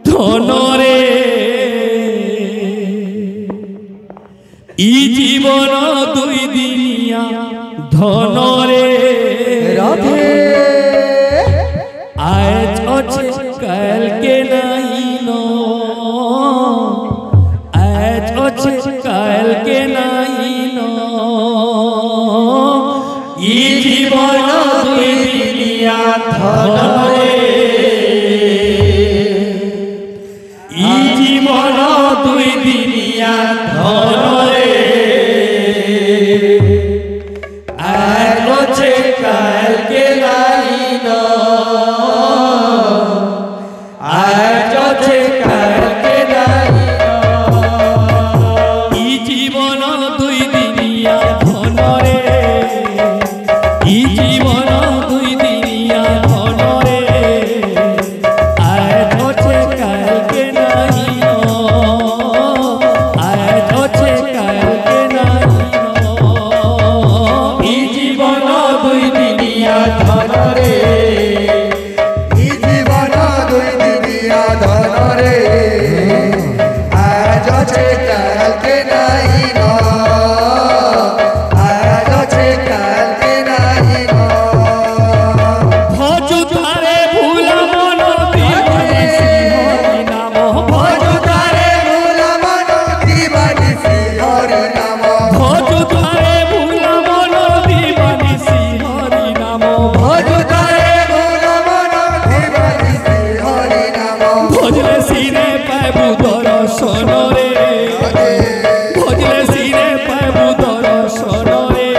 ধনরে ই জীবন দুই দিনিয়া ধনরে রাধে আজ আছে কালকে নাই নো আজ আছে কালকে নাই নো ই জীবন দুই দিনিয়া ধনরে ই জীবন দুই দিনিয়া ধনরে আজ আছে কালকে নাই নো আজ আছে কালকে নাই ই জীবন দুই দিনিয়া ধনরে ই জীবন দুই দিনিয়া ধনরে আজ আছে কালকে নাই আজ আছে কালকে নাই ই জীবন দুই দিনিয়া ধনরে ই জীবন দুই দিনিয়া ধনরে আজ আছে কালকে নাই আজ আছে কালকে নাই ভজুতারে ভুলা মন দিবানিসি হরি নাম ভজুতারে ভুলা মন দিবানিসি হরি নাম ভজুতারে ভুলা মন দিবানিসি হরি নাম ভজুতারে ভুলা মন দিবানিসি হরি নাম ভজলে সিনে পাইবু দর্শন রে ভজলে সিনে পাইবু দর্শন রে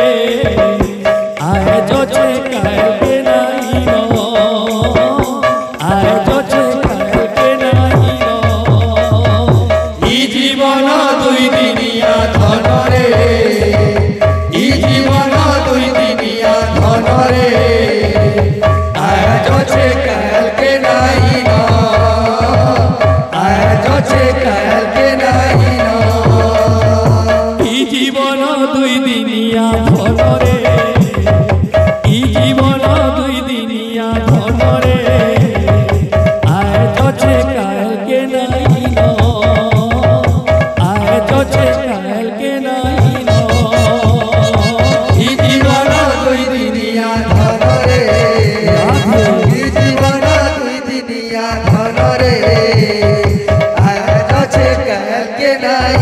আজ আছে কালকে নাই আজ আছে কালকে নাই ই জীবন দুই দিনিয়া ধনরে ই জীবন দুই দিনিয়া ধনরে আজ আছে কালকে নাই আজ আছে কালকে নাই ই জীবন দুই দিনিয়া ধনরে ই জীবন দুই দিনিয়া ধনরে আজ আছে কালকে নাই আজ আছে কালকে নাই ই জীবন দুই দিনিয়া ধনরে ই জীবন দুই দিনিয়া ধনরে আজ আছে কালকে নাই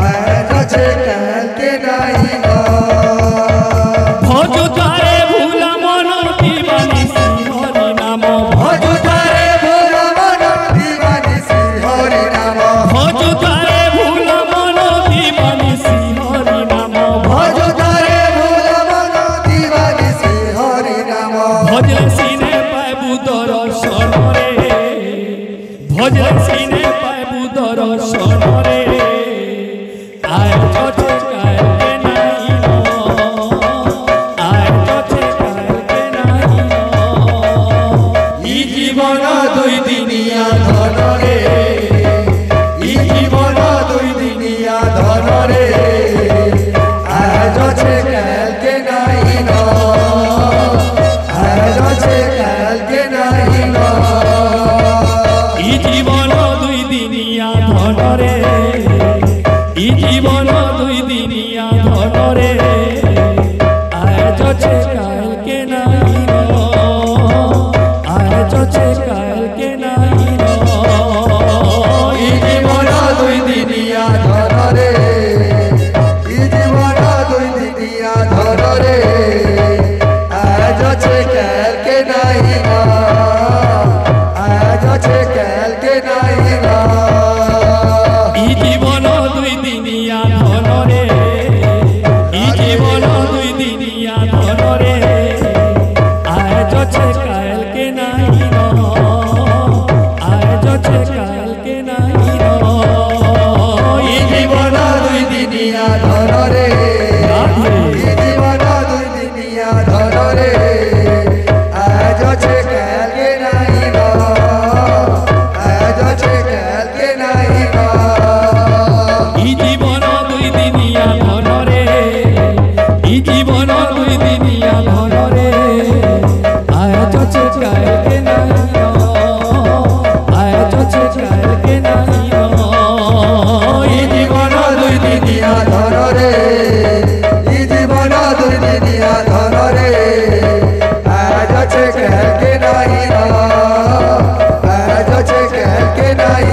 আজ আছে কালকে নাই ভজুতারে ভুলা মন দিবানিসি হরি নাম ভজুতারে ভুলা মন দিবানিসি হরি নাম ভজুতারে ভুলা মন দিবানিসি হরি নাম ভজুতারে ভুলা মন দিবানিসি হরি নাম ভজলে সিনে পাইবু দর্শন রে ভজলে সিনে পাইবু দর্শন রে আজ আছে কালকে নাই আজ আছে কালকে নাই ই জীবন দুই দিনিয়া ধনরে ই জীবন দুই দিনিয়া ধনরে আজ আছে কালকে নাই আজ আছে কালকে নাই ই জীবন দুই দিনিয়া ধনরে ই জীবন দুই দিনিয়া ধনরে আজ আছে কালকে নাই আজ আছে কালকে নাই ই জীবন দুই দিনিয়া ধনরে ই জীবন দুই দিনিয়া ধনরে আজ আছে কালকে নাই আজ আছে কালকে নাই ই জীবন দুই দিনিয়া ধনরে ই জীবন দুই দিনিয়া ধনরে আজ আছে কালকে নাই আজ আছে কালকে নাই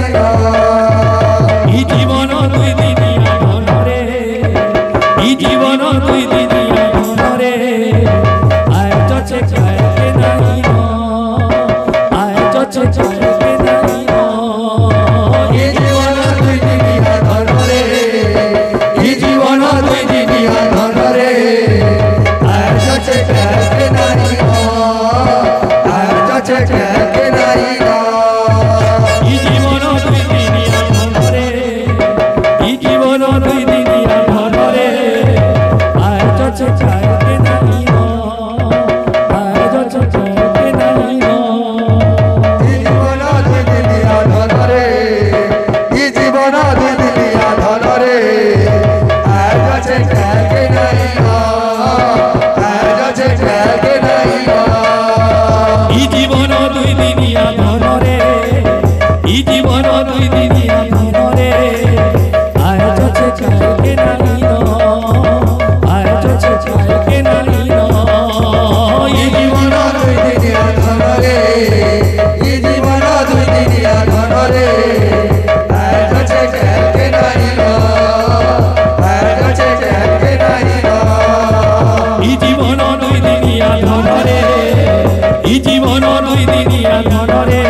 ই জীবন দুই দিনিয়া ধনরে ই জীবন দুই দিনিয়া ধনরে আজ আছে কালকে নাই আজ আছে কালকে নাই এই জীবন দুই দিনিয়া ধনরে এই জীবন দুই দিনিয়া ধনরে আজ আছে কালকে নাই আজ আছে কালকে নাই ই জীবন দুই দিনিয়া ধনরে ই জীবন দুই দিনিয়া ধনরে আজ আছে কালকে নাই আজ আছে কালকে নাই এই জীবন দুই দিনিয়া ধনরে এই জীবন দুই দিনিয়া ধনরে আজ আছে কালকে নাই আজ আছে কালকে নাই ই জীবন দুই দিনিয়া ধনরে ই জীবন দুই দিনিয়া ধনরে আজ আছে কালকে নাই আজ আছে কালকে নাই এই জীবন দুই দিনিয়া ধনরে এই জীবন দুই দিনিয়া ধনরে আজ আছে কালকে নাই আজ আছে কালকে নাই ই জীবন দুই দিনিয়া ধনরে ই জীবন দুই দিনিয়া ধনরে